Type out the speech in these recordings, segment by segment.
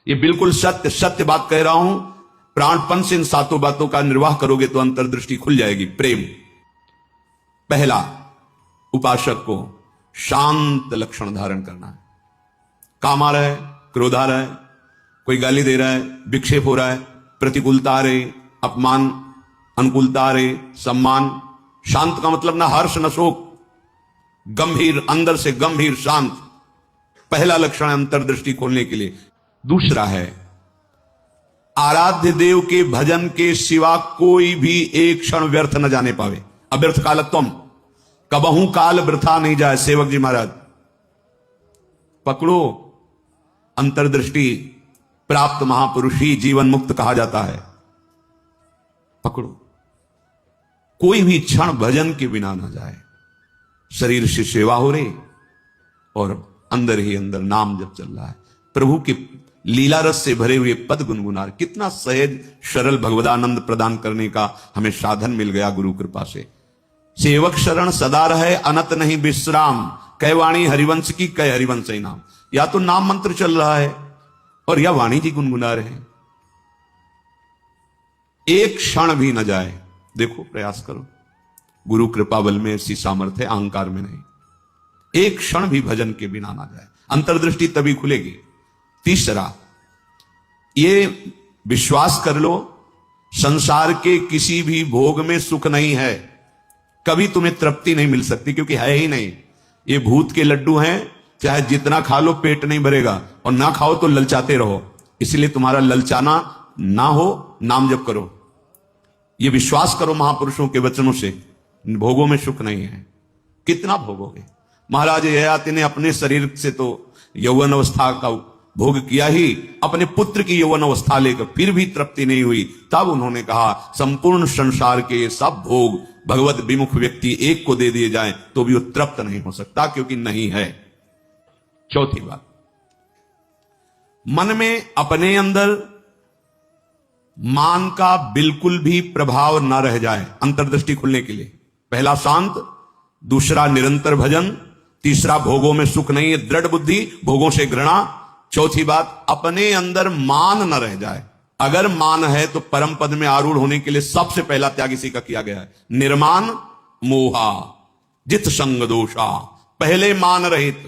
ये बिल्कुल सत्य सत्य बात कह रहा हूं। प्राणपन से इन सातों बातों का निर्वाह करोगे तो अंतर्दृष्टि खुल जाएगी। प्रेम, पहला, उपासक को शांत लक्षण धारण करना है। काम आ रहा है, क्रोध आ रहा है, कोई गाली दे रहा है, विक्षेप हो रहा है, प्रतिकूलता आ रही, अपमान, अनुकूलता आ रही, सम्मान। शांत का मतलब ना हर्ष न शोक, गंभीर, अंदर से गंभीर शांत। पहला लक्षण है अंतर्दृष्टि खोलने के लिए। दूसरा है आराध्य देव के भजन के सिवा कोई भी एक क्षण व्यर्थ न जाने पावे। अव्यर्थ कालत्वम, कबहू काल वृथा नहीं जाए। सेवक जी महाराज पकड़ो, अंतर्दृष्टि प्राप्त महापुरुष ही जीवन मुक्त कहा जाता है। पकड़ो, कोई भी क्षण भजन के बिना ना जाए। शरीर से सेवा हो रही और अंदर ही अंदर नाम जब चल रहा है, प्रभु के लीला रस से भरे हुए पद गुनगुना। कितना सहज सरल भगवदानंद प्रदान करने का हमें साधन मिल गया गुरु कृपा से। सेवक शरण सदा रहे, अनत नहीं विश्राम। कै वाणी हरिवंश की, कै हरिवंश ही नाम। या तो नाम मंत्र चल रहा है और या वाणी जी गुनगुना रहे हैं। एक क्षण भी न जाए। देखो, प्रयास करो, गुरु कृपा बल में ऐसी सामर्थ्य, अहंकार में नहीं। एक क्षण भी भजन के बिना ना जाए, अंतर्दृष्टि तभी खुलेगी। तीसरा, ये विश्वास कर लो, संसार के किसी भी भोग में सुख नहीं है। कभी तुम्हें तृप्ति नहीं मिल सकती, क्योंकि है ही नहीं। ये भूत के लड्डू हैं, चाहे जितना खा लो पेट नहीं भरेगा, और ना खाओ तो ललचाते रहो। इसलिए तुम्हारा ललचाना ना हो, नाम जप करो। ये विश्वास करो महापुरुषों के वचनों से, भोगों में सुख नहीं है। कितना भोगोगे? महाराज ययाति ने अपने शरीर से तो यौवन अवस्था का भोग किया ही, अपने पुत्र की यौवन अवस्था लेकर फिर भी तृप्ति नहीं हुई। तब उन्होंने कहा संपूर्ण संसार के ये सब भोग भगवत विमुख व्यक्ति एक को दे दिए जाएं तो भी वो तृप्त नहीं हो सकता, क्योंकि नहीं है। चौथी बात, मन में अपने अंदर मान का बिल्कुल भी प्रभाव ना रह जाए अंतर्दृष्टि खुलने के लिए। पहला शांत, दूसरा निरंतर भजन, तीसरा भोगों में सुख नहीं है, दृढ़ बुद्धि, भोगों से घृणा। चौथी बात, अपने अंदर मान न रह जाए। अगर मान है तो परम पद में आरूढ़ होने के लिए सबसे पहला त्याग इसी का किया गया है। निर्मान मोहा जित संग दोषा। पहले मान रहित,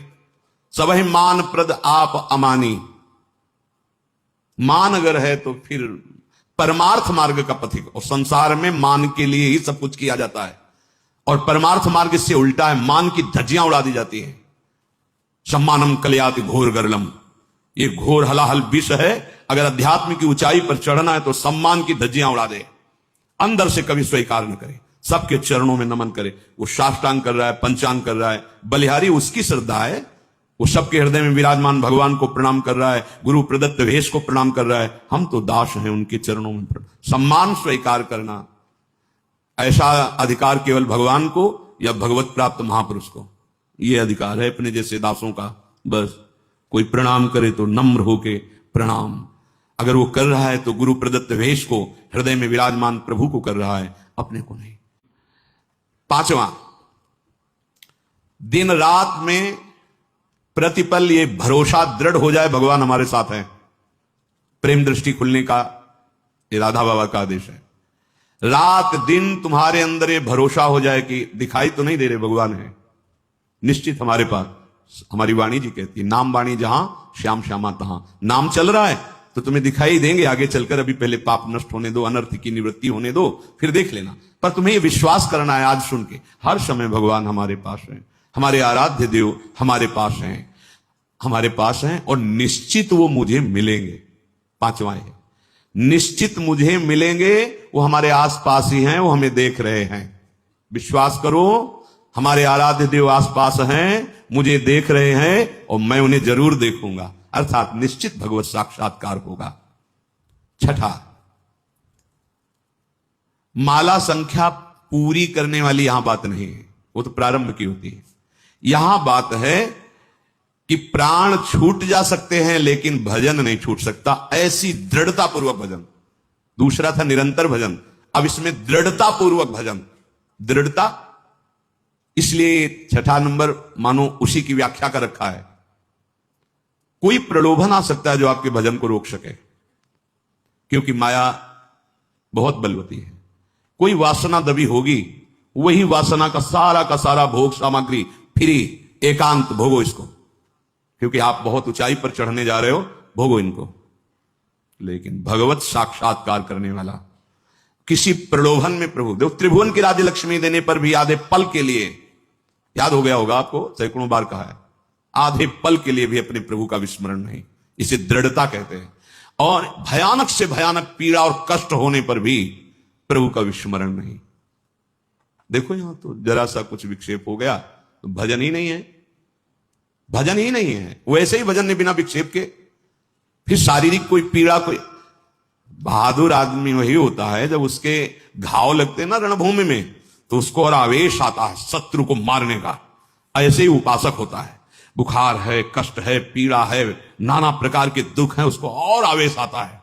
सबहि मान प्रद आप अमानी। मान अगर है तो फिर परमार्थ मार्ग का पथिक, और संसार में मान के लिए ही सब कुछ किया जाता है, और परमार्थ मार्ग इससे उल्टा है, मान की धज्जियां उड़ा दी जाती हैं। सम्मानम कलयाति घोर गरलम, ये घोर हलाहल विष है। अगर अध्यात्म की ऊंचाई पर चढ़ना है तो सम्मान की धज्जियां उड़ा दे, अंदर से कभी स्वीकार न करे, सबके चरणों में नमन करे। वो साष्टांग कर रहा है, पंचांग कर रहा है, बलिहारी उसकी श्रद्धा है, वो सबके हृदय में विराजमान भगवान को प्रणाम कर रहा है, गुरु प्रदत्त वेश को प्रणाम कर रहा है। हम तो दास हैं उनके चरणों में। सम्मान स्वीकार करना, ऐसा अधिकार केवल भगवान को या भगवत प्राप्त महापुरुष को ये अधिकार है, अपने जैसे दासों का। बस कोई प्रणाम करे तो नम्र होके प्रणाम। अगर वो कर रहा है तो गुरु प्रदत्त वेश को, हृदय में विराजमान प्रभु को कर रहा है, अपने को नहीं। पांचवा, दिन रात में प्रतिपल ये भरोसा दृढ़ हो जाए भगवान हमारे साथ हैं। प्रेम दृष्टि खुलने का ये राधा बाबा का आदेश है। रात दिन तुम्हारे अंदर ये भरोसा हो जाए कि दिखाई तो नहीं दे रहे, भगवान है निश्चित हमारे पास। हमारी वाणी जी कहती है, नाम वाणी जहां श्याम श्यामा तहां। नाम चल रहा है तो तुम्हें दिखाई देंगे आगे चलकर। अभी पहले पाप नष्ट होने दो, अनर्थ की निवृत्ति होने दो, फिर देख लेना। पर तुम्हें यह विश्वास करना है आज सुन के, हर समय भगवान हमारे पास है, हमारे आराध्य देव हमारे पास हैं, हमारे पास हैं, और निश्चित वो मुझे मिलेंगे। पांचवा है, निश्चित मुझे मिलेंगे। वो हमारे आसपास ही हैं, वो हमें देख रहे हैं। विश्वास करो, हमारे आराध्य देव आसपास हैं, मुझे देख रहे हैं, और मैं उन्हें जरूर देखूंगा। अर्थात निश्चित भगवत साक्षात्कार होगा। छठा, माला संख्या पूरी करने वाली यहां बात नहीं है, वो तो प्रारंभ की होती है। यहां बात है कि प्राण छूट जा सकते हैं लेकिन भजन नहीं छूट सकता, ऐसी दृढ़ता पूर्वक भजन। दूसरा था निरंतर भजन, अब इसमें दृढ़ता पूर्वक भजन। दृढ़ता इसलिए छठा नंबर मानो उसी की व्याख्या का रखा है। कोई प्रलोभन आ सकता है जो आपके भजन को रोक सके, क्योंकि माया बहुत बलवती है। कोई वासना दबी होगी, वही वासना का सारा भोग सामग्री फ्री, एकांत भोगो इसको, क्योंकि आप बहुत ऊंचाई पर चढ़ने जा रहे हो, भोगो इनको। लेकिन भगवत साक्षात्कार करने वाला किसी प्रलोभन में प्रभु देव त्रिभुवन की राज्य लक्ष्मी देने पर भी आधे पल के लिए, याद हो गया होगा आपको, सैकड़ों बार कहा है, आधे पल के लिए भी अपने प्रभु का विस्मरण नहीं, इसे दृढ़ता कहते हैं। और भयानक से भयानक पीड़ा और कष्ट होने पर भी प्रभु का विस्मरण नहीं। देखो यहां तो जरा सा कुछ विक्षेप हो गया तो भजन ही नहीं है, भजन ही नहीं है। वैसे ही भजन नहीं बिना विक्षेप के। फिर शारीरिक कोई पीड़ा, कोई बहादुर आदमी वही होता है जब उसके घाव लगते हैं ना रणभूमि में, तो उसको और आवेश आता है शत्रु को मारने का। ऐसे ही उपासक होता है, बुखार है, कष्ट है, पीड़ा है, नाना प्रकार के दुख है, उसको और आवेश आता है,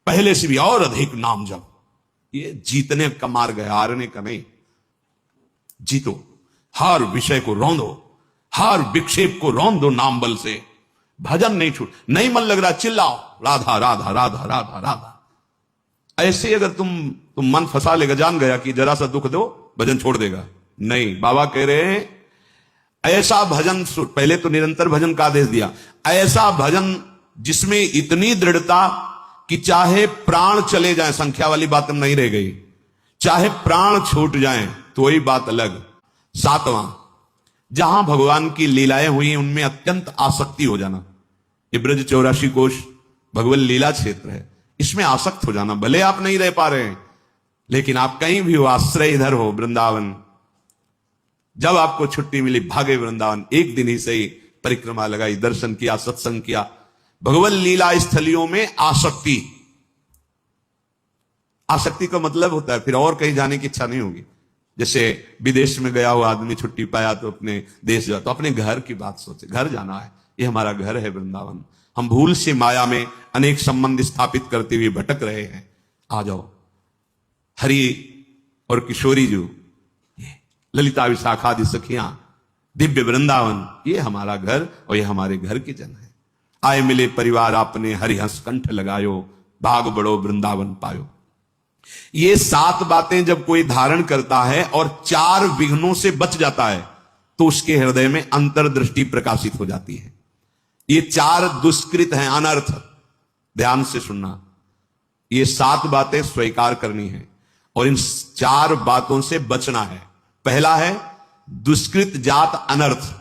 पहले से भी और अधिक नाम जप। ये जीतने का मार्ग है, हारने का नहीं। जीतो, हर विषय को रौंदो, हर विक्षेप को रौंद दो नाम बल से। भजन नहीं छूट, नहीं मन लग रहा चिल्लाओ राधा राधा राधा राधा राधा। ऐसे अगर तुम मन फंसा लेगा, जान गया कि जरा सा दुख दो भजन छोड़ देगा, नहीं। बाबा कह रहे हैं ऐसा भजन, पहले तो निरंतर भजन का आदेश दिया, ऐसा भजन जिसमें इतनी दृढ़ता कि चाहे प्राण चले जाएं, संख्या वाली बात नहीं रह गई, चाहे प्राण छूट जाएं तो वही बात अलग। 7वां, जहां भगवान की लीलाएं हुई उनमें अत्यंत आसक्ति हो जाना। ये ब्रज 84 कोश भगवान लीला क्षेत्र है, इसमें आसक्त हो जाना। भले आप नहीं रह पा रहे हैं, लेकिन आप कहीं भी हो, आश्रय इधर हो वृंदावन। जब आपको छुट्टी मिली भागे वृंदावन, एक दिन ही सही परिक्रमा लगाई, दर्शन किया, सत्संग किया। भगवान लीला स्थलियों में आसक्ति, आसक्ति का मतलब होता है फिर और कहीं जाने की इच्छा नहीं होगी। जैसे विदेश में गया हुआ आदमी छुट्टी पाया तो अपने देश जाता, तो अपने घर की बात सोचे, घर जाना है, ये हमारा घर है वृंदावन। हम भूल से माया में अनेक संबंध स्थापित करते हुए भटक रहे हैं। आ जाओ, हरि और किशोरी जो ललिता विशाखादि सखियां, दिव्य वृंदावन, ये हमारा घर और ये हमारे घर के जन है। आए मिले परिवार आपने, हरिहंस कंठ लगायो, भाग बड़ो वृंदावन पायो। ये 7 बातें जब कोई धारण करता है और 4 विघ्नों से बच जाता है, तो उसके हृदय में अंतर्दृष्टि प्रकाशित हो जाती है। ये 4 दुष्कृत हैं, अनर्थ, ध्यान से सुनना। ये 7 बातें स्वीकार करनी है और इन 4 बातों से बचना है। पहला है दुष्कृत जात अनर्थ।